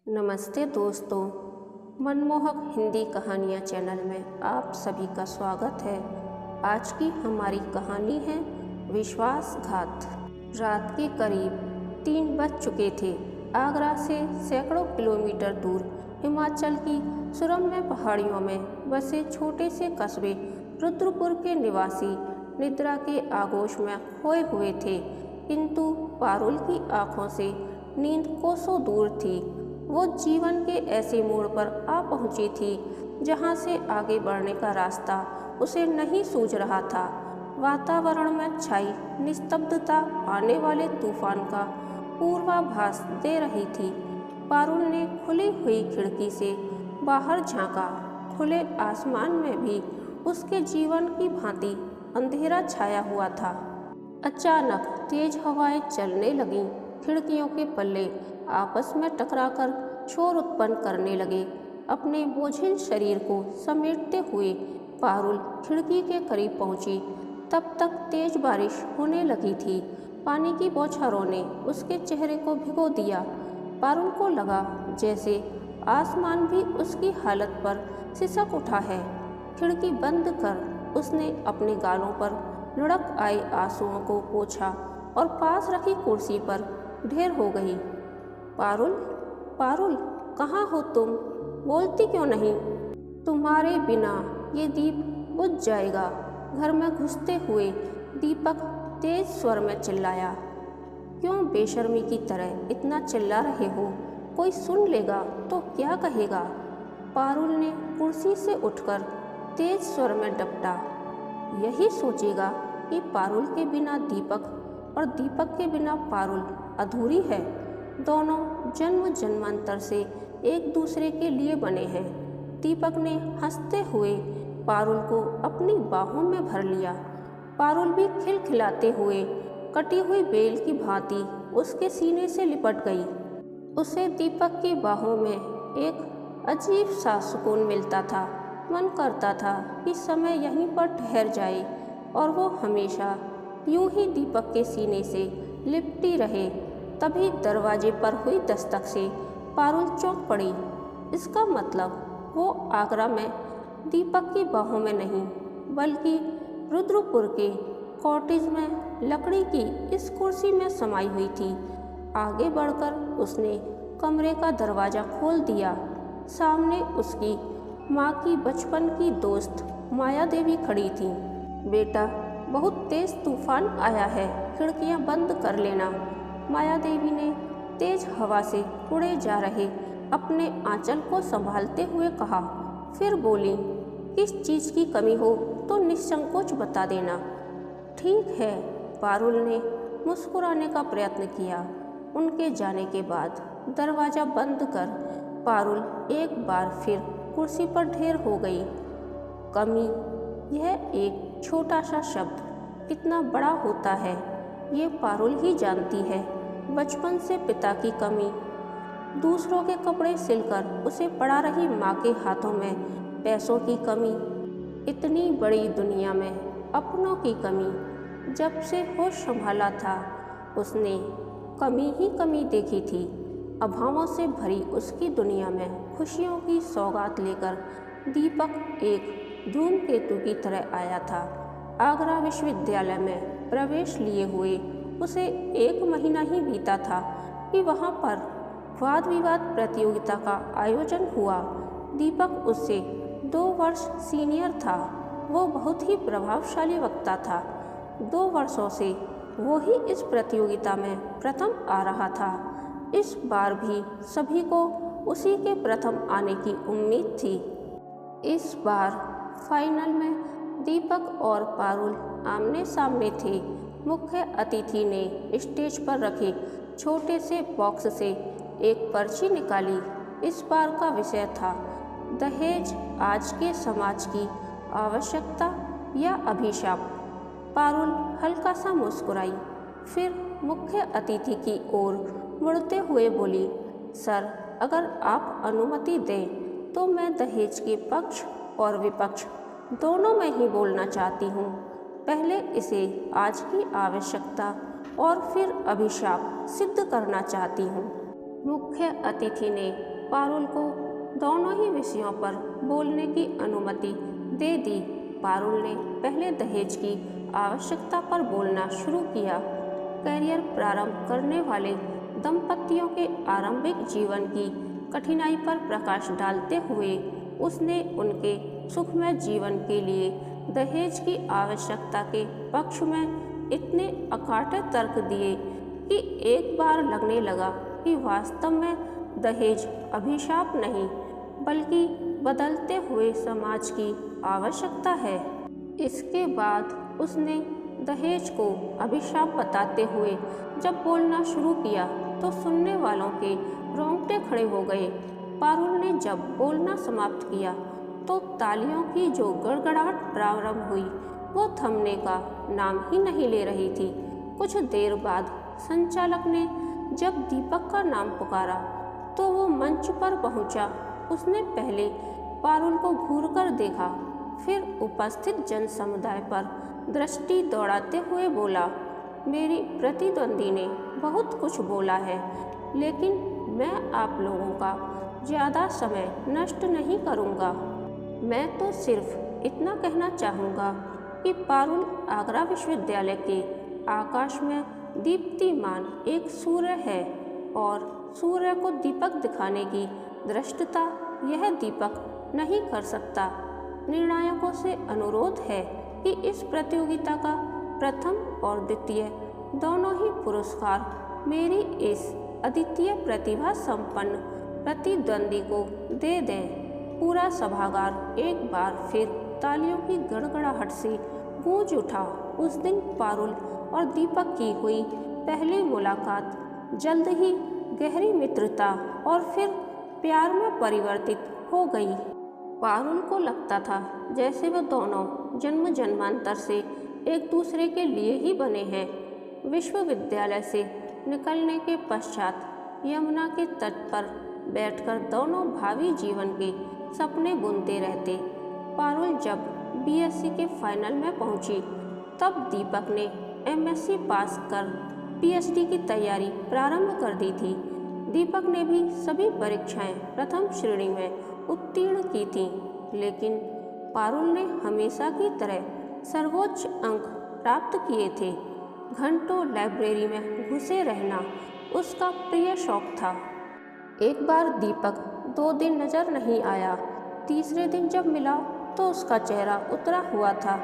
नमस्ते दोस्तों, मनमोहक हिंदी कहानियाँ चैनल में आप सभी का स्वागत है। आज की हमारी कहानी है विश्वासघात। रात के करीब 3 बज चुके थे। आगरा से सैकड़ों किलोमीटर दूर हिमाचल की सुरम्य पहाड़ियों में बसे छोटे से कस्बे रुद्रपुर के निवासी निद्रा के आगोश में खोए हुए थे, किंतु पारुल की आंखों से नींद कोसों दूर थी। वो जीवन के ऐसे मोड़ पर आ पहुंची थी जहां से आगे बढ़ने का रास्ता उसे नहीं सूझ रहा था। वातावरण में छाई निस्तब्धता आने वाले तूफान का पूर्वाभास दे रही थी। पारुल ने खुली हुई खिड़की से बाहर झांका। खुले आसमान में भी उसके जीवन की भांति अंधेरा छाया हुआ था। अचानक तेज हवाएं चलने लगीं। खिड़कियों के पल्ले आपस में टकराकर शोर उत्पन्न करने लगे। अपने बोझिल शरीर को समेटते हुए पारुल खिड़की के करीब पहुंची। तब तक तेज बारिश होने लगी थी। पानी की बौछारों ने उसके चेहरे को भिगो दिया। पारुल को लगा जैसे आसमान भी उसकी हालत पर सिसक उठा है। खिड़की बंद कर उसने अपने गालों पर लुढ़क आए आंसुओं को पोंछा और पास रखी कुर्सी पर ढेर हो गई। पारुल, पारुल, कहाँ हो तुम? बोलती क्यों नहीं? तुम्हारे बिना ये दीप बुझ जाएगा। घर में घुसते हुए दीपक तेज स्वर में चिल्लाया। क्यों बेशर्मी की तरह इतना चिल्ला रहे हो? कोई सुन लेगा तो क्या कहेगा? पारुल ने कुर्सी से उठकर तेज स्वर में डपटा। यही सोचेगा कि पारुल के बिना दीपक और दीपक के बिना पारुल अधूरी है। दोनों जन्म जन्मांतर से एक दूसरे के लिए बने हैं। दीपक ने हंसते हुए पारुल को अपनी बाहों में भर लिया। पारुल भी खिलखिलाते हुए कटी हुई बेल की भांति उसके सीने से लिपट गई। उसे दीपक की बाहों में एक अजीब सा सुकून मिलता था। मन करता था कि समय यहीं पर ठहर जाए और वो हमेशा यूं ही दीपक के सीने से लिपटी रहे। तभी दरवाजे पर हुई दस्तक से पारुल चौंक पड़ी। इसका मतलब वो आगरा में दीपक की बाहों में नहीं, बल्कि रुद्रपुर के कॉटेज में लकड़ी की इस कुर्सी में समाई हुई थी। आगे बढ़कर उसने कमरे का दरवाज़ा खोल दिया। सामने उसकी माँ की बचपन की दोस्त माया देवी खड़ी थी। बेटा, बहुत तेज तूफान आया है, खिड़कियाँ बंद कर लेना। माया देवी ने तेज हवा से उड़े जा रहे अपने आंचल को संभालते हुए कहा। फिर बोली, किस चीज़ की कमी हो तो निसंकोच बता देना। ठीक है, पारुल ने मुस्कुराने का प्रयत्न किया। उनके जाने के बाद दरवाज़ा बंद कर पारुल एक बार फिर कुर्सी पर ढेर हो गई। कमी, यह एक छोटा सा शब्द कितना बड़ा होता है ये पारुल ही जानती है। बचपन से पिता की कमी, दूसरों के कपड़े सिलकर उसे पड़ा रही माँ के हाथों में पैसों की कमी, इतनी बड़ी दुनिया में अपनों की कमी। जब से होश संभाला था उसने कमी ही कमी देखी थी। अभावों से भरी उसकी दुनिया में खुशियों की सौगात लेकर दीपक एक धूमकेतु की तरह आया था। आगरा विश्वविद्यालय में प्रवेश लिए हुए उसे 1 महीना ही बीता था कि वहाँ पर वाद विवाद प्रतियोगिता का आयोजन हुआ। दीपक उससे 2 वर्ष सीनियर था। वो बहुत ही प्रभावशाली वक्ता था। 2 वर्षों से वो ही इस प्रतियोगिता में प्रथम आ रहा था। इस बार भी सभी को उसी के प्रथम आने की उम्मीद थी। इस बार फाइनल में दीपक और पारुल आमने सामने थे। मुख्य अतिथि ने स्टेज पर रखे छोटे से बॉक्स से एक पर्ची निकाली। इस बार का विषय था दहेज आज के समाज की आवश्यकता या अभिशाप। पारुल हल्का सा मुस्कुराई, फिर मुख्य अतिथि की ओर मुड़ते हुए बोली, सर, अगर आप अनुमति दें तो मैं दहेज के पक्ष और विपक्ष दोनों में ही बोलना चाहती हूँ। पहले इसे आज की आवश्यकता और फिर अभिशाप सिद्ध करना चाहती हूँ। मुख्य अतिथि ने पारुल को दोनों ही विषयों पर बोलने की अनुमति दे दी। पारुल ने पहले दहेज की आवश्यकता पर बोलना शुरू किया। करियर प्रारंभ करने वाले दंपतियों के आरंभिक जीवन की कठिनाई पर प्रकाश डालते हुए उसने उनके सुखमय जीवन के लिए दहेज की आवश्यकता के पक्ष में इतने अकाटे तर्क दिए कि एक बार लगने लगा कि वास्तव में दहेज अभिशाप नहीं बल्कि बदलते हुए समाज की आवश्यकता है। इसके बाद उसने दहेज को अभिशाप बताते हुए जब बोलना शुरू किया तो सुनने वालों के रोंगटे खड़े हो गए। पारुल ने जब बोलना समाप्त किया तो तालियों की जो गड़गड़ाहट प्रारंभ हुई वो थमने का नाम ही नहीं ले रही थी। कुछ देर बाद संचालक ने जब दीपक का नाम पुकारा तो वो मंच पर पहुंचा। उसने पहले पारुल को घूरकर देखा, फिर उपस्थित जन समुदाय पर दृष्टि दौड़ाते हुए बोला, मेरी प्रतिद्वंदी ने बहुत कुछ बोला है, लेकिन मैं आप लोगों का ज़्यादा समय नष्ट नहीं करूंगा। मैं तो सिर्फ इतना कहना चाहूँगा कि पारुल आगरा विश्वविद्यालय के आकाश में दीप्तिमान एक सूर्य है और सूर्य को दीपक दिखाने की धृष्टता यह दीपक नहीं कर सकता। निर्णायकों से अनुरोध है कि इस प्रतियोगिता का प्रथम और द्वितीय दोनों ही पुरस्कार मेरी इस अद्वितीय प्रतिभा संपन्न प्रतिद्वंदी को दे दें। पूरा सभागार एक बार फिर तालियों की गड़गड़ाहट से गूंज उठा। उस दिन पारुल और दीपक की हुई पहली मुलाकात जल्द ही गहरी मित्रता और फिर प्यार में परिवर्तित हो गई। पारुल को लगता था जैसे वह दोनों जन्म जन्मांतर से एक दूसरे के लिए ही बने हैं। विश्वविद्यालय से निकलने के पश्चात यमुना के तट पर बैठकर दोनों भावी जीवन के सपने बुनते रहते। पारुल जब बीएससी के फाइनल में पहुंची तब दीपक ने एमएससी पास कर पीएचडी की तैयारी प्रारंभ कर दी थी। दीपक ने भी सभी परीक्षाएं प्रथम श्रेणी में उत्तीर्ण की थीं, लेकिन पारुल ने हमेशा की तरह सर्वोच्च अंक प्राप्त किए थे। घंटों लाइब्रेरी में घुसे रहना उसका प्रिय शौक था। एक बार दीपक 2 दिन नजर नहीं आया। तीसरे दिन जब मिला तो उसका चेहरा उतरा हुआ था।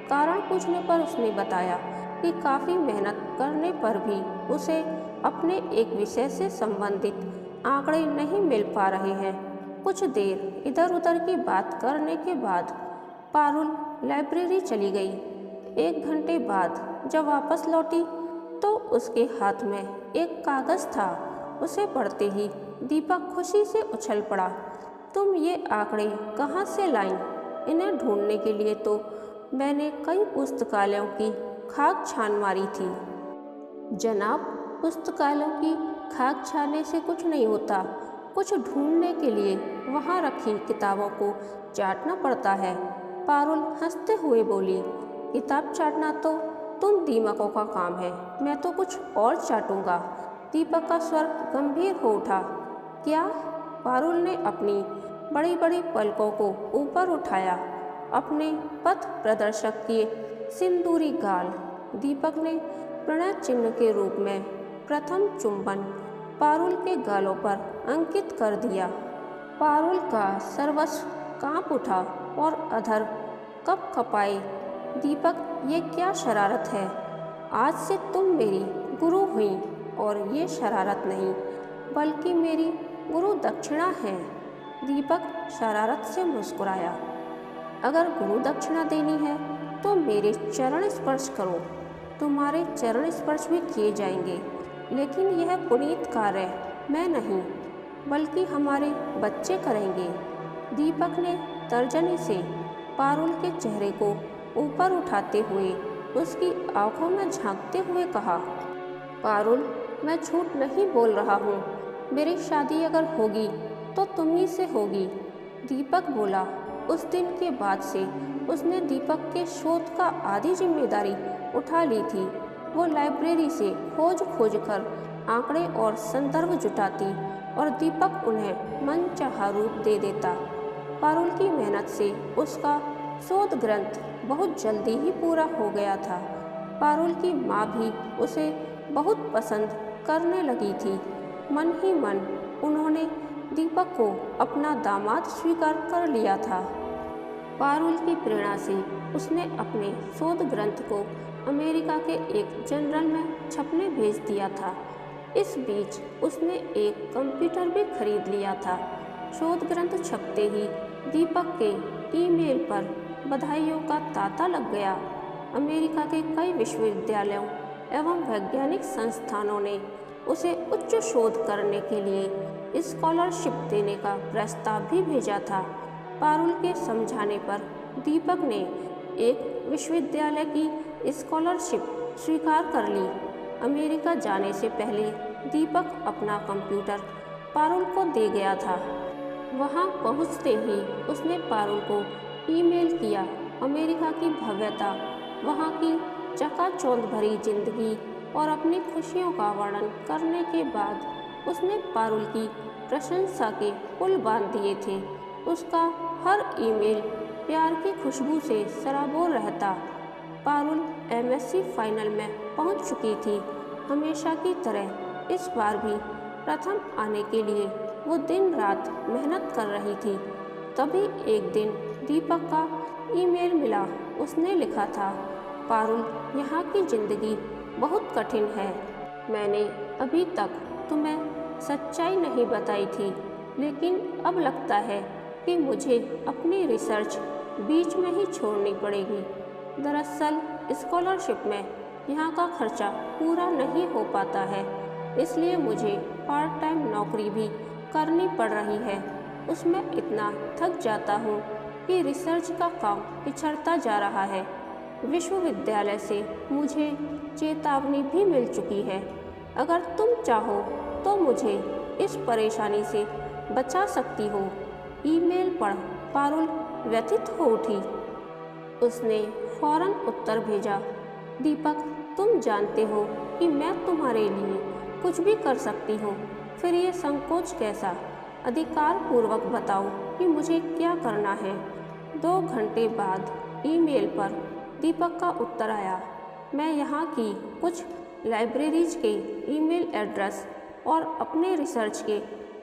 कारण पूछने पर उसने बताया कि काफ़ी मेहनत करने पर भी उसे अपने एक विषय से संबंधित आंकड़े नहीं मिल पा रहे हैं। कुछ देर इधर उधर की बात करने के बाद पारुल लाइब्रेरी चली गई। 1 घंटे बाद जब वापस लौटी तो उसके हाथ में एक कागज़ था। उसे पढ़ते ही दीपक खुशी से उछल पड़ा। तुम ये आंकड़े कहाँ से लाईं? इन्हें ढूंढने के लिए तो मैंने कई पुस्तकालयों की खाक छान मारी थी। जनाब, पुस्तकालयों की खाक छानने से कुछ नहीं होता। कुछ ढूंढने के लिए वहाँ रखी किताबों को चाटना पड़ता है। पारुल हंसते हुए बोली, किताब चाटना तो तुम दीमकों का काम है, मैं तो कुछ और चाटूंगा। दीपक का स्वर गंभीर हो उठा। क्या? पारुल ने अपनी बड़ी बड़ी पलकों को ऊपर उठाया। अपने पथ प्रदर्शक किए सिंदूरी गाल। दीपक ने प्रणय चिन्ह के रूप में प्रथम चुंबन पारुल के गालों पर अंकित कर दिया। पारुल का सर्वस्व कांप उठा और अधर कप कपाए। दीपक, ये क्या शरारत है? आज से तुम मेरी गुरु हुई और ये शरारत नहीं बल्कि मेरी गुरु दक्षिणा है। दीपक शरारत से मुस्कुराया। अगर गुरु दक्षिणा देनी है तो मेरे चरण स्पर्श करो। तुम्हारे चरण स्पर्श भी किए जाएंगे, लेकिन यह पुनीत कार्य मैं नहीं बल्कि हमारे बच्चे करेंगे। दीपक ने तर्जनी से पारुल के चेहरे को ऊपर उठाते हुए उसकी आंखों में झांकते हुए कहा, पारुल, मैं झूठ नहीं बोल रहा हूँ। मेरी शादी अगर होगी तो तुम ही से होगी। दीपक बोला। उस दिन के बाद से उसने दीपक के शोध का आधी जिम्मेदारी उठा ली थी। वो लाइब्रेरी से खोज कर आंकड़े और संदर्भ जुटाती और दीपक उन्हें मनचाहा रूप दे देता। पारुल की मेहनत से उसका शोध ग्रंथ बहुत जल्दी ही पूरा हो गया था। पारुल की माँ भी उसे बहुत पसंद करने लगी थी। मन ही मन उन्होंने दीपक को अपना दामाद स्वीकार कर लिया था। पारुल की प्रेरणा से उसने अपने शोध ग्रंथ को अमेरिका के एक जर्नल में छपने भेज दिया था। इस बीच उसने एक कंप्यूटर भी खरीद लिया था। शोध ग्रंथ छपते ही दीपक के ईमेल पर बधाइयों का तांता लग गया। अमेरिका के कई विश्वविद्यालयों एवं वैज्ञानिक संस्थानों ने उसे उच्च शोध करने के लिए स्कॉलरशिप देने का प्रस्ताव भी भेजा था। पारुल के समझाने पर दीपक ने एक विश्वविद्यालय की स्कॉलरशिप स्वीकार कर ली। अमेरिका जाने से पहले दीपक अपना कंप्यूटर पारुल को दे गया था। वहां पहुंचते ही उसने पारुल को ईमेल किया। अमेरिका की भव्यता, वहां की चकाचौंध भरी जिंदगी और अपनी खुशियों का वर्णन करने के बाद उसने पारुल की प्रशंसा के पुल बांध दिए थे। उसका हर ईमेल प्यार की खुशबू से सराबोर रहता। पारुल एमएससी फाइनल में पहुंच चुकी थी। हमेशा की तरह इस बार भी प्रथम आने के लिए वो दिन रात मेहनत कर रही थी। तभी एक दिन दीपक का ईमेल मिला। उसने लिखा था, पारुल, यहाँ की ज़िंदगी बहुत कठिन है। मैंने अभी तक तुम्हें सच्चाई नहीं बताई थी, लेकिन अब लगता है कि मुझे अपनी रिसर्च बीच में ही छोड़नी पड़ेगी। दरअसल स्कॉलरशिप में यहाँ का खर्चा पूरा नहीं हो पाता है, इसलिए मुझे पार्ट टाइम नौकरी भी करनी पड़ रही है। उसमें इतना थक जाता हूँ कि रिसर्च का काम पिछड़ता जा रहा है। विश्वविद्यालय से मुझे चेतावनी भी मिल चुकी है। अगर तुम चाहो तो मुझे इस परेशानी से बचा सकती हो। ईमेल पढ़ पारुल व्यथित हो उठी। उसने फौरन उत्तर भेजा, दीपक, तुम जानते हो कि मैं तुम्हारे लिए कुछ भी कर सकती हूँ, फिर ये संकोच कैसा? अधिकार पूर्वक बताओ कि मुझे क्या करना है। 2 घंटे बाद ईमेल पर दीपक का उत्तर आया, मैं यहाँ की कुछ लाइब्रेरीज के ईमेल एड्रेस और अपने रिसर्च के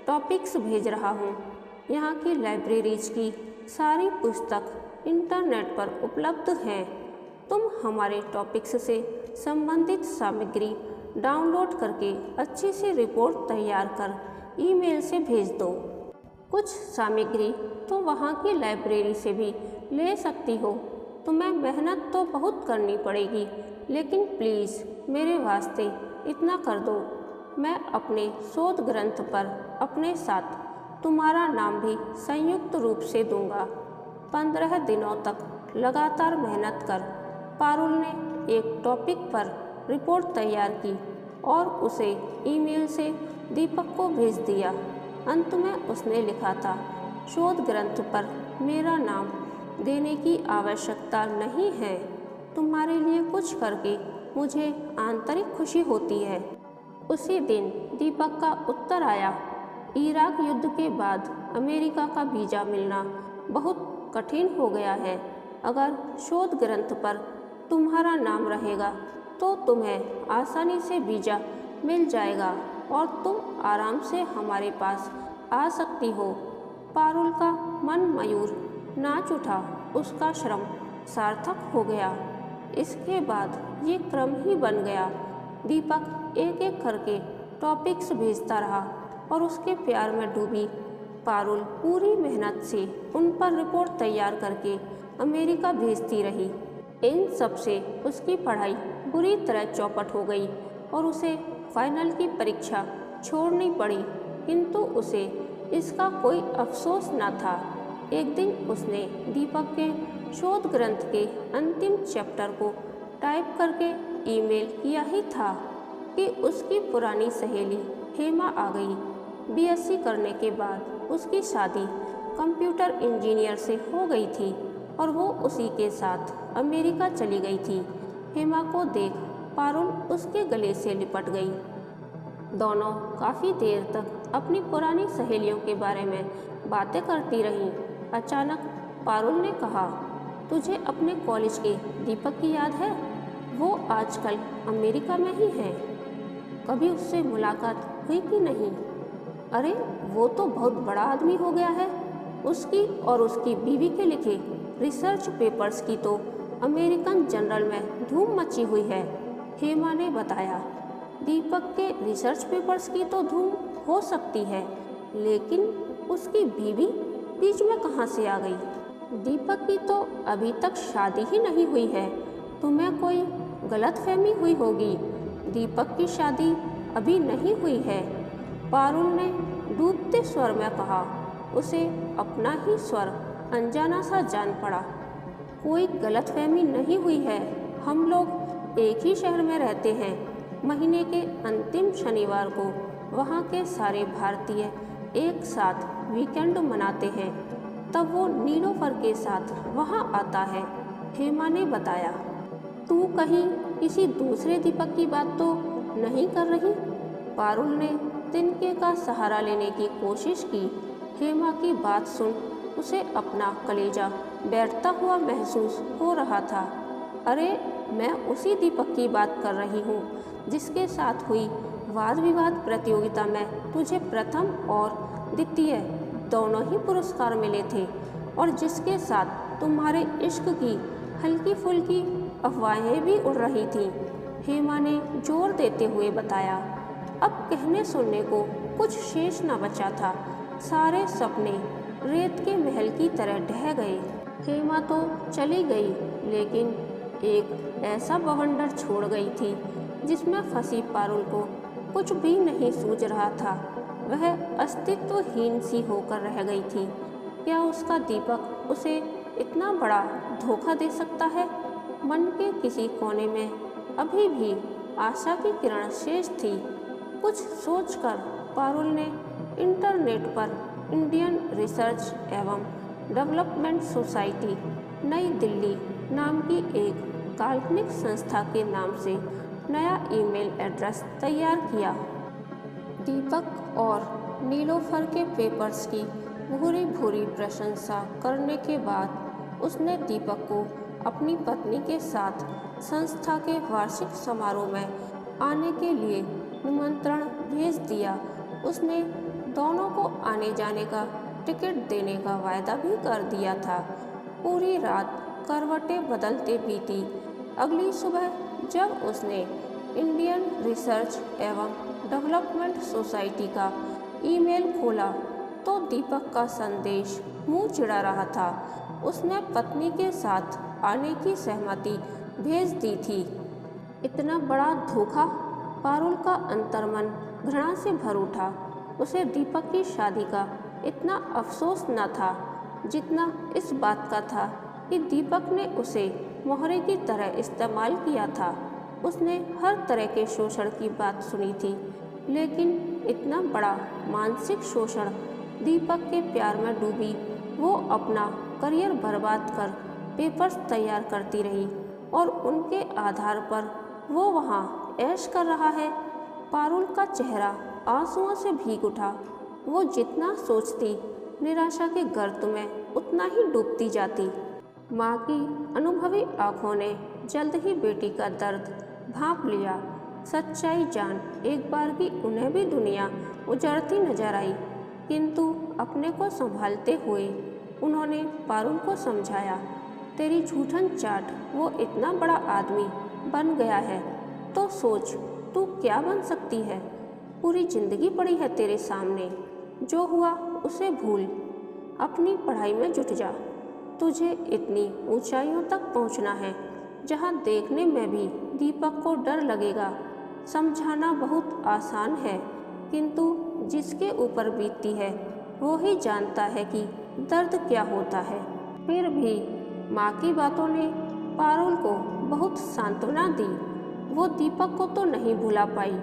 टॉपिक्स भेज रहा हूँ। यहाँ की लाइब्रेरीज की सारी पुस्तक इंटरनेट पर उपलब्ध हैं। तुम हमारे टॉपिक्स से संबंधित सामग्री डाउनलोड करके अच्छी सी रिपोर्ट तैयार कर ईमेल से भेज दो। कुछ सामग्री तो वहाँ की लाइब्रेरी से भी ले सकती हो। तुम्हें मेहनत तो बहुत करनी पड़ेगी, लेकिन प्लीज़ मेरे वास्ते इतना कर दो। मैं अपने शोध ग्रंथ पर अपने साथ तुम्हारा नाम भी संयुक्त रूप से दूंगा। 15 दिनों तक लगातार मेहनत कर पारुल ने एक टॉपिक पर रिपोर्ट तैयार की और उसे ईमेल से दीपक को भेज दिया। अंत में उसने लिखा था, शोध ग्रंथ पर मेरा नाम देने की आवश्यकता नहीं है। तुम्हारे लिए कुछ करके मुझे आंतरिक खुशी होती है। उसी दिन दीपक का उत्तर आया, इराक युद्ध के बाद अमेरिका का वीज़ा मिलना बहुत कठिन हो गया है। अगर शोध ग्रंथ पर तुम्हारा नाम रहेगा तो तुम्हें आसानी से वीज़ा मिल जाएगा और तुम आराम से हमारे पास आ सकती हो। पारुल का मन मयूर नाच उठा। उसका श्रम सार्थक हो गया। इसके बाद ये क्रम ही बन गया। दीपक एक एक करके टॉपिक्स भेजता रहा और उसके प्यार में डूबी पारुल पूरी मेहनत से उन पर रिपोर्ट तैयार करके अमेरिका भेजती रही। इन सब से उसकी पढ़ाई बुरी तरह चौपट हो गई और उसे फाइनल की परीक्षा छोड़नी पड़ी, किंतु उसे इसका कोई अफसोस न था। एक दिन उसने दीपक के शोध ग्रंथ के अंतिम चैप्टर को टाइप करके ईमेल किया ही था कि उसकी पुरानी सहेली हेमा आ गई। बीएससी करने के बाद उसकी शादी कंप्यूटर इंजीनियर से हो गई थी और वो उसी के साथ अमेरिका चली गई थी। हेमा को देख पारुल उसके गले से लिपट गई। दोनों काफ़ी देर तक अपनी पुरानी सहेलियों के बारे में बातें करती रहीं। अचानक पारुल ने कहा, तुझे अपने कॉलेज के दीपक की याद है? वो आजकल अमेरिका में ही है। कभी उससे मुलाकात हुई कि नहीं? अरे वो तो बहुत बड़ा आदमी हो गया है। उसकी और उसकी बीवी के लिखे रिसर्च पेपर्स की तो अमेरिकन जर्नल में धूम मची हुई है, हेमा ने बताया। दीपक के रिसर्च पेपर्स की तो धूम हो सकती है, लेकिन उसकी बीवी बीच में कहाँ से आ गई? दीपक की तो अभी तक शादी ही नहीं हुई है। तुम्हें कोई गलतफहमी हुई होगी। दीपक की शादी अभी नहीं हुई है, पारुल ने डूबते स्वर में कहा। उसे अपना ही स्वर अनजाना सा जान पड़ा। कोई गलतफहमी नहीं हुई है। हम लोग एक ही शहर में रहते हैं। महीने के अंतिम शनिवार को वहाँ के सारे भारतीय एक साथ वीकेंड मनाते हैं, तब वो नीलोफर के साथ वहाँ आता है, हेमा ने बताया। तू कहीं किसी दूसरे दीपक की बात तो नहीं कर रही? पारुल ने तिनके का सहारा लेने की कोशिश की। हेमा की बात सुन उसे अपना कलेजा बैठता हुआ महसूस हो रहा था। अरे मैं उसी दीपक की बात कर रही हूँ जिसके साथ हुई वाद विवाद प्रतियोगिता में तुझे प्रथम और द्वितीय दोनों ही पुरस्कार मिले थे, और जिसके साथ तुम्हारे इश्क की हल्की फुल्की अफवाहें भी उड़ रही थीं, हेमा ने जोर देते हुए बताया। अब कहने सुनने को कुछ शेष न बचा था। सारे सपने रेत के महल की तरह ढह गए। हेमा तो चली गई, लेकिन एक ऐसा बवंडर छोड़ गई थी जिसमें फंसी पारुल को कुछ भी नहीं सूझ रहा था। वह अस्तित्वहीन सी होकर रह गई थी। क्या उसका दीपक उसे इतना बड़ा धोखा दे सकता है? मन के किसी कोने में अभी भी आशा की किरण शेष थी। कुछ सोचकर पारुल ने इंटरनेट पर इंडियन रिसर्च एवं डेवलपमेंट सोसाइटी नई दिल्ली नाम की एक काल्पनिक संस्था के नाम से नया ईमेल एड्रेस तैयार किया। दीपक और नीलोफर के पेपर्स की भूरी भूरी प्रशंसा करने के बाद उसने दीपक को अपनी पत्नी के साथ संस्था के वार्षिक समारोह में आने के लिए निमंत्रण भेज दिया। उसने दोनों को आने जाने का टिकट देने का वायदा भी कर दिया था। पूरी रात करवटें बदलते बीती। अगली सुबह जब उसने इंडियन रिसर्च एवं डेवलपमेंट सोसाइटी का ईमेल खोला तो दीपक का संदेश मुंह चिढ़ा रहा था। उसने पत्नी के साथ आने की सहमति भेज दी थी। इतना बड़ा धोखा! पारुल का अंतर्मन घृणा से भर उठा। उसे दीपक की शादी का इतना अफसोस न था जितना इस बात का था कि दीपक ने उसे मोहरे की तरह इस्तेमाल किया था। उसने हर तरह के शोषण की बात सुनी थी, लेकिन इतना बड़ा मानसिक शोषण! दीपक के प्यार में डूबी वो अपना करियर बर्बाद कर पेपर्स तैयार करती रही और उनके आधार पर वो वहाँ ऐश कर रहा है। पारुल का चेहरा आंसुओं से भीग उठा। वो जितना सोचती निराशा के गर्त में उतना ही डूबती जाती। माँ की अनुभवी आँखों ने जल्द ही बेटी का दर्द भांप लिया। सच्चाई जान एक बार की उन्हें भी दुनिया उजड़ती नजर आई, किंतु अपने को संभालते हुए उन्होंने पारुल को समझाया, तेरी झूठन चाट वो इतना बड़ा आदमी बन गया है तो सोच तू क्या बन सकती है। पूरी जिंदगी पड़ी है तेरे सामने। जो हुआ उसे भूल, अपनी पढ़ाई में जुट जा। तुझे इतनी ऊंचाइयों तक पहुंचना है जहां देखने में भी दीपक को डर लगेगा। समझाना बहुत आसान है, किंतु जिसके ऊपर बीतती है वो ही जानता है कि दर्द क्या होता है। फिर भी माँ की बातों ने पारुल को बहुत सांत्वना दी। वो दीपक को तो नहीं भुला पाई,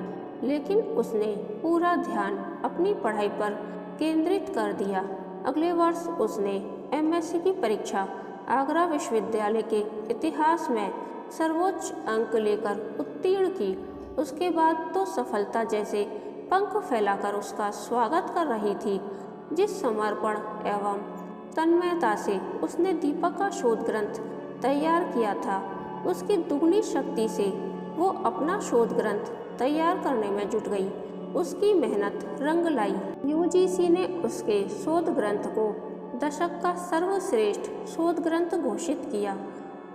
लेकिन उसने पूरा ध्यान अपनी पढ़ाई पर केंद्रित कर दिया। अगले वर्ष उसने एमएससी की परीक्षा आगरा विश्वविद्यालय के इतिहास में सर्वोच्च अंक लेकर उत्तीर्ण की। उसके बाद तो सफलता जैसे पंख फैलाकर उसका स्वागत कर रही थी। जिस समर्पण एवं तन्मयता से उसने दीपक का शोध ग्रंथ तैयार किया था, उसकी दुगनी शक्ति से वो अपना शोध ग्रंथ तैयार करने में जुट गई। उसकी मेहनत रंग लाई। यूजीसी ने उसके शोध ग्रंथ को दशक का सर्वश्रेष्ठ शोध ग्रंथ घोषित किया।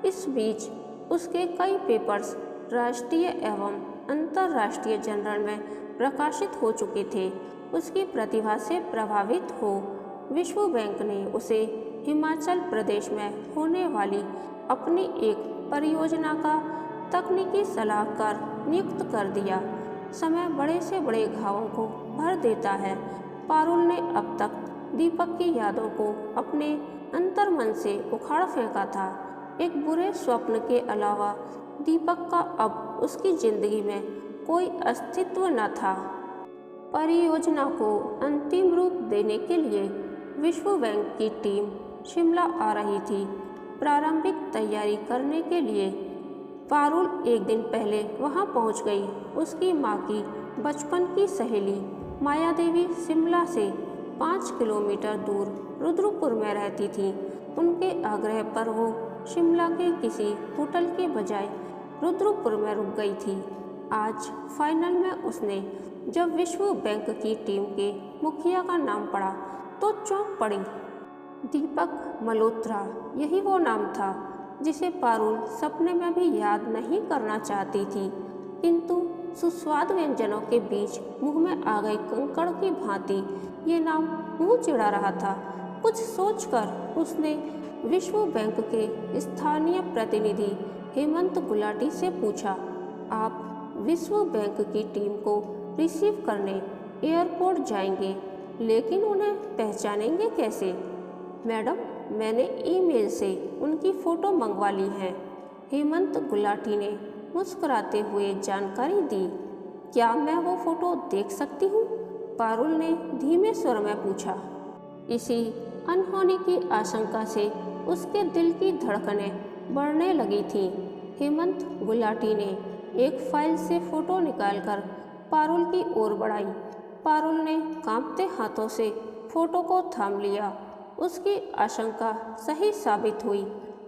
इस बीच उसके कई पेपर्स राष्ट्रीय एवं अंतर्राष्ट्रीय जर्नल में प्रकाशित हो चुके थे। उसकी प्रतिभा से प्रभावित हो विश्व बैंक ने उसे हिमाचल प्रदेश में होने वाली अपनी एक परियोजना का तकनीकी सलाहकार नियुक्त कर दिया। समय बड़े से बड़े घावों को भर देता है। पारुल ने अब तक दीपक की यादों को अपने अंतर्मन से उखाड़ फेंका था। एक बुरे स्वप्न के अलावा दीपक का अब उसकी जिंदगी में कोई अस्तित्व न था। परियोजना को अंतिम रूप देने के लिए विश्व बैंक की टीम शिमला आ रही थी। प्रारंभिक तैयारी करने के लिए पारुल एक दिन पहले वहां पहुंच गई। उसकी मां की बचपन की सहेली माया देवी शिमला से 5 किलोमीटर दूर रुद्रपुर में रहती थी। उनके आग्रह पर वो शिमला के किसी होटल के बजाय रुद्रपुर में रुक गई थी। आज फाइनल में उसने जब विश्व बैंक की टीम के मुखिया का नाम पढ़ा तो चौंक पड़ी। दीपक मल्होत्रा, यही वो नाम था जिसे पारुल सपने में भी याद नहीं करना चाहती थी, किंतु सुस्वाद व्यंजनों के बीच मुंह में आ गई कंकड़ की भांति ये नाम मुंह चिढ़ा रहा था। कुछ सोचकर उसने विश्व बैंक के स्थानीय प्रतिनिधि हेमंत गुलाटी से पूछा, आप विश्व बैंक की टीम को रिसीव करने एयरपोर्ट जाएंगे, लेकिन उन्हें पहचानेंगे कैसे? मैडम, मैंने ईमेल से उनकी फ़ोटो मंगवा ली है, हेमंत गुलाटी ने मुस्कुराते हुए जानकारी दी। क्या मैं वो फ़ोटो देख सकती हूँ? पारुल ने धीमे स्वर में पूछा। इसी अनहोनी की आशंका से उसके दिल की धड़कनें बढ़ने लगी थीं। हेमंत गुलाटी ने एक फाइल से फ़ोटो निकालकर पारुल की ओर बढ़ाई। पारुल ने कांपते हाथों से फ़ोटो को थाम लिया। उसकी आशंका सही साबित हुई।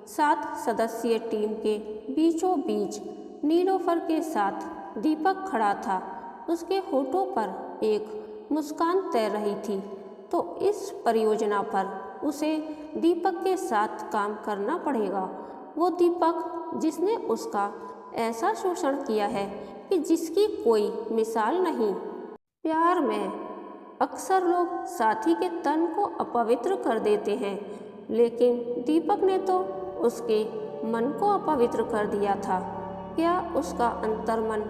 7 सदस्यीय टीम के बीचों बीच नीलोफर के साथ दीपक खड़ा था। उसके होठों पर एक मुस्कान तैर रही थी। तो इस परियोजना पर उसे दीपक के साथ काम करना पड़ेगा। वो दीपक जिसने उसका ऐसा शोषण किया है कि जिसकी कोई मिसाल नहीं। प्यार में अक्सर लोग साथी के तन को अपवित्र कर देते हैं, लेकिन दीपक ने तो उसके मन को अपवित्र कर दिया था। क्या उसका अंतर्मन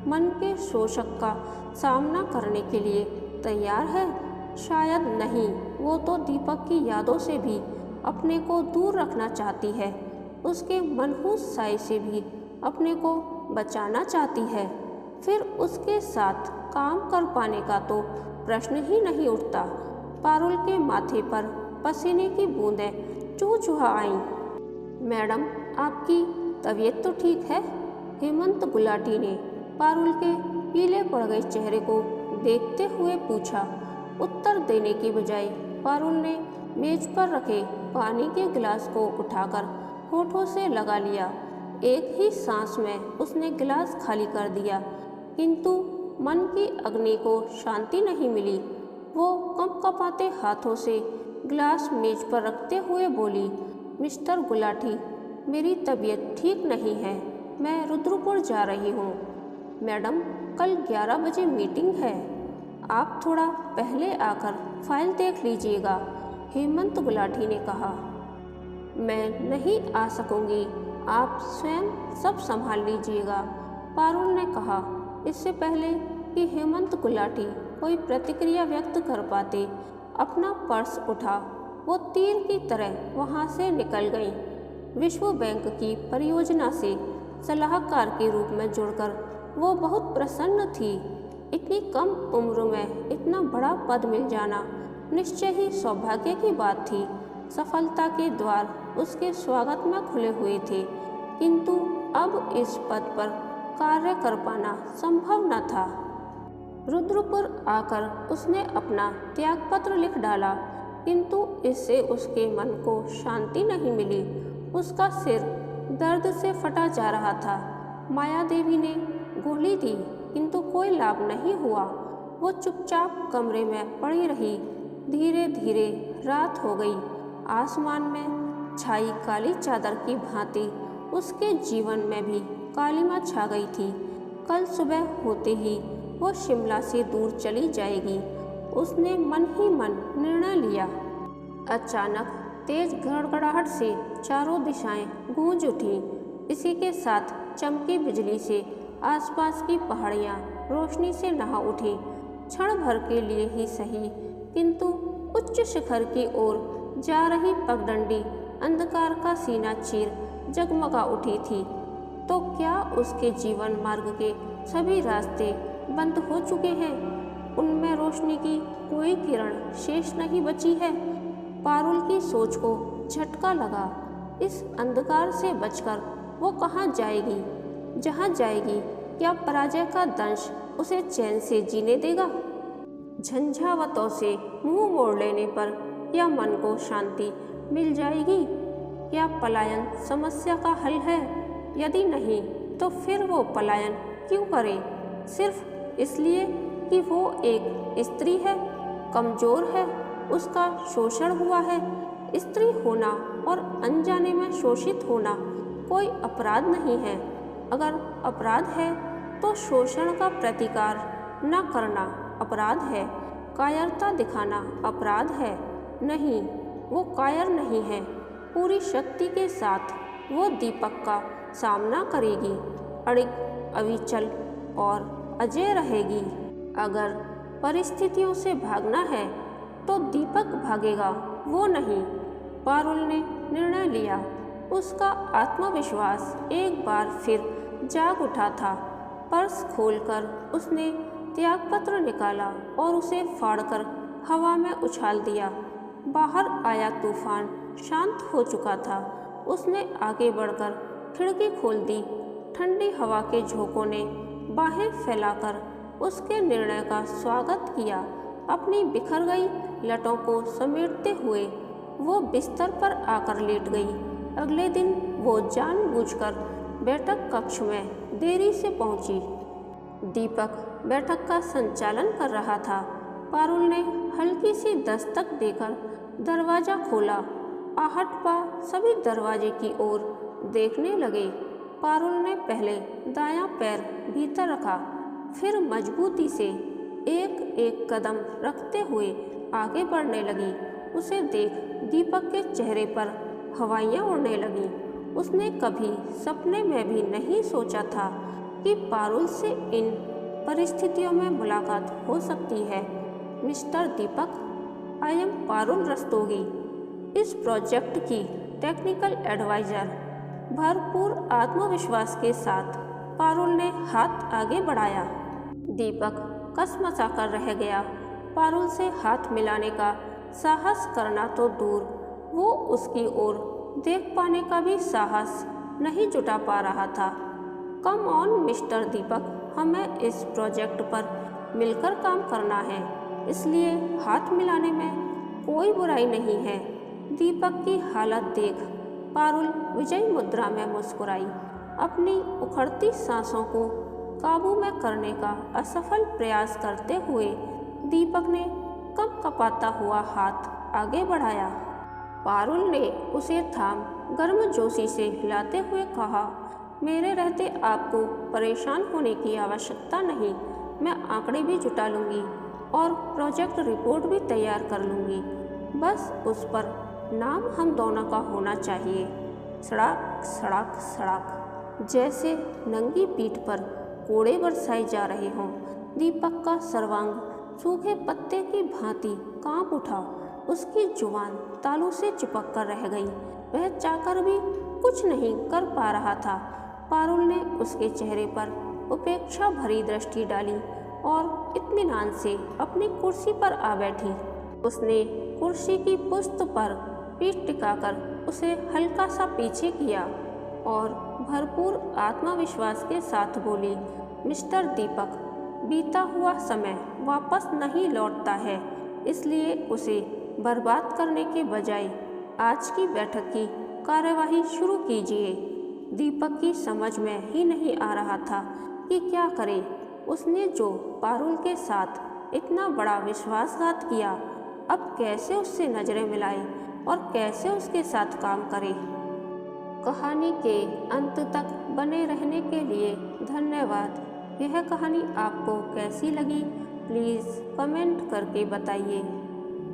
मन के शोषक का सामना करने के लिए तैयार है? शायद नहीं। वो तो दीपक की यादों से भी अपने को दूर रखना चाहती है, उसके मनहूस साए से भी अपने को बचाना चाहती है। फिर उसके साथ काम कर पाने का तो प्रश्न ही नहीं उठता। पारुल के माथे पर पसीने की बूंदें चूह-चूहा आईं। मैडम, आपकी तबीयत तो ठीक है? हेमंत गुलाटी ने पारुल के पीले पड़ गए चेहरे को देखते हुए पूछा। उत्तर देने की बजाय पारुल ने मेज पर रखे पानी के गिलास को उठाकर होठों से लगा लिया। एक ही सांस में उसने गिलास खाली कर दिया, किंतु मन की अग्नि को शांति नहीं मिली। वो कंपकपाते हाथों से गिलास मेज पर रखते हुए बोली, मिस्टर गुलाटी, मेरी तबीयत ठीक नहीं है, मैं रुद्रपुर जा रही हूँ। मैडम, कल 11 बजे मीटिंग है, आप थोड़ा पहले आकर फाइल देख लीजिएगा, हेमंत गुलाटी ने कहा। मैं नहीं आ सकूंगी, आप स्वयं सब संभाल लीजिएगा, पारुल ने कहा। इससे पहले कि हेमंत गुलाटी कोई प्रतिक्रिया व्यक्त कर पाते, अपना पर्स उठा वो तीर की तरह वहां से निकल गई। विश्व बैंक की परियोजना से सलाहकार के रूप में जुड़कर वो बहुत प्रसन्न थी। इतनी कम उम्र में इतना बड़ा पद मिल जाना निश्चय ही सौभाग्य की बात थी। सफलता के द्वार उसके स्वागत में खुले हुए थे, किंतु अब इस पद पर कार्य कर पाना संभव न था। रुद्रपुर आकर उसने अपना त्यागपत्र लिख डाला, किंतु इससे उसके मन को शांति नहीं मिली। उसका सिर दर्द से फटा जा रहा था। माया देवी ने गोली दी, किंतु कोई लाभ नहीं हुआ। वो चुपचाप कमरे में पड़ी रही। धीरे धीरे रात हो गई। आसमान में छाई काली चादर की भांति उसके जीवन में भी कालिमा छा गई थी। कल सुबह होते ही वो शिमला से दूर चली जाएगी, उसने मन ही मन निर्णय लिया। अचानक तेज गड़गड़ाहट से चारों दिशाएं गूंज उठी। इसी के साथ चमकी बिजली से आसपास की पहाड़ियां रोशनी से नहा उठी। क्षण भर के लिए ही सही, किंतु उच्च शिखर की ओर जा रही पगडंडी अंधकार का सीना चीर जगमगा उठी थी। तो क्या उसके जीवन मार्ग के सभी रास्ते बंद हो चुके हैं? उनमें रोशनी की कोई किरण शेष नहीं बची है। पारुल की सोच को झटका लगा। इस अंधकार से बचकर वो कहाँ जाएगी? जहाँ जाएगी, क्या पराजय का दंश उसे चैन से जीने देगा? झंझावतों से मुंह मोड़ लेने पर क्या मन को शांति मिल जाएगी? क्या पलायन समस्या का हल है? यदि नहीं, तो फिर वो पलायन क्यों करे? सिर्फ इसलिए कि वो एक स्त्री है, कमजोर है, उसका शोषण हुआ है। स्त्री होना और अनजाने में शोषित होना कोई अपराध नहीं है। अगर अपराध है तो शोषण का प्रतिकार न करना अपराध है। कायरता दिखाना अपराध है। नहीं, वो कायर नहीं है। पूरी शक्ति के साथ वो दीपक का सामना करेगी, अड़िग, अविचल और अजय रहेगी। अगर परिस्थितियों से भागना है तो दीपक भागेगा, वो नहीं। पारुल ने निर्णय लिया। उसका आत्मविश्वास एक बार फिर जाग उठा था। पर्स खोलकर उसने त्यागपत्र निकाला और उसे फाड़कर हवा में उछाल दिया। बाहर आया तूफान शांत हो चुका था। उसने आगे बढ़कर खिड़की खोल दी। ठंडी हवा के झोंकों ने बाहें फैलाकर उसके निर्णय का स्वागत किया। अपनी बिखर गई लटों को समेटते हुए वो बिस्तर पर आकर लेट गई। अगले दिन वो जानबूझकर बैठक कक्ष में देरी से पहुंची। दीपक बैठक का संचालन कर रहा था। पारुल ने हल्की सी दस्तक देकर दरवाजा खोला। आहट पा सभी दरवाजे की ओर देखने लगे। पारुल ने पहले दायां पैर भीतर रखा, फिर मजबूती से एक एक कदम रखते हुए आगे बढ़ने लगी। उसे देख दीपक के चेहरे पर हवाइयाँ उड़ने लगीं। उसने कभी सपने में भी नहीं सोचा था कि पारुल से इन परिस्थितियों में मुलाकात हो सकती है। Mister Deepak, I am Parul Rastogi, इस प्रोजेक्ट की टेक्निकल एडवाइज़र। भरपूर आत्मविश्वास के साथ पारुल ने हाथ आगे बढ़ाया। दीपक कसमसा कर रह गया। पारुल से हाथ मिलाने का साहस करना तो दूर, वो उसकी ओर देख पाने का भी साहस नहीं जुटा पा रहा था। कम ऑन मिस्टर दीपक, हमें इस प्रोजेक्ट पर मिलकर काम करना है, इसलिए हाथ मिलाने में कोई बुराई नहीं है। दीपक की हालत देख पारुल विजयी मुद्रा में मुस्कुराई। अपनी उखड़ती सांसों को काबू में करने का असफल प्रयास करते हुए दीपक ने कपकपाता हुआ हाथ आगे बढ़ाया। पारुल ने उसे थाम गर्मजोशी से हिलाते हुए कहा, मेरे रहते आपको परेशान होने की आवश्यकता नहीं। मैं आंकड़े भी जुटा लूँगी और प्रोजेक्ट रिपोर्ट भी तैयार कर लूँगी। बस उस पर नाम हम दोनों का होना चाहिए। सड़ाक सड़ाक सड़ाक, जैसे नंगी पीठ पर कोड़े बरसाए जा रहे हों। दीपक का सर्वांग सूखे पत्ते की भांति कांप उठा। उसकी जुबान तालू से चिपक कर रह गई। वह चाहकर भी कुछ नहीं कर पा रहा था। पारुल ने उसके चेहरे पर उपेक्षा भरी दृष्टि डाली और इत्मीनान से अपनी कुर्सी पर आ बैठी। उसने कुर्सी की पुश्त पर पीठ टिकाकर उसे हल्का सा पीछे किया और भरपूर आत्मविश्वास के साथ बोली, मिस्टर दीपक, बीता हुआ समय वापस नहीं लौटता है, इसलिए उसे बर्बाद करने के बजाय आज की बैठक की कार्यवाही शुरू कीजिए। दीपक की समझ में ही नहीं आ रहा था कि क्या करे। उसने जो पारुल के साथ इतना बड़ा विश्वासघात किया, अब कैसे उससे नजरें मिलाए और कैसे उसके साथ काम करे। कहानी के अंत तक बने रहने के लिए धन्यवाद। यह कहानी आपको कैसी लगी प्लीज़ कमेंट करके बताइए।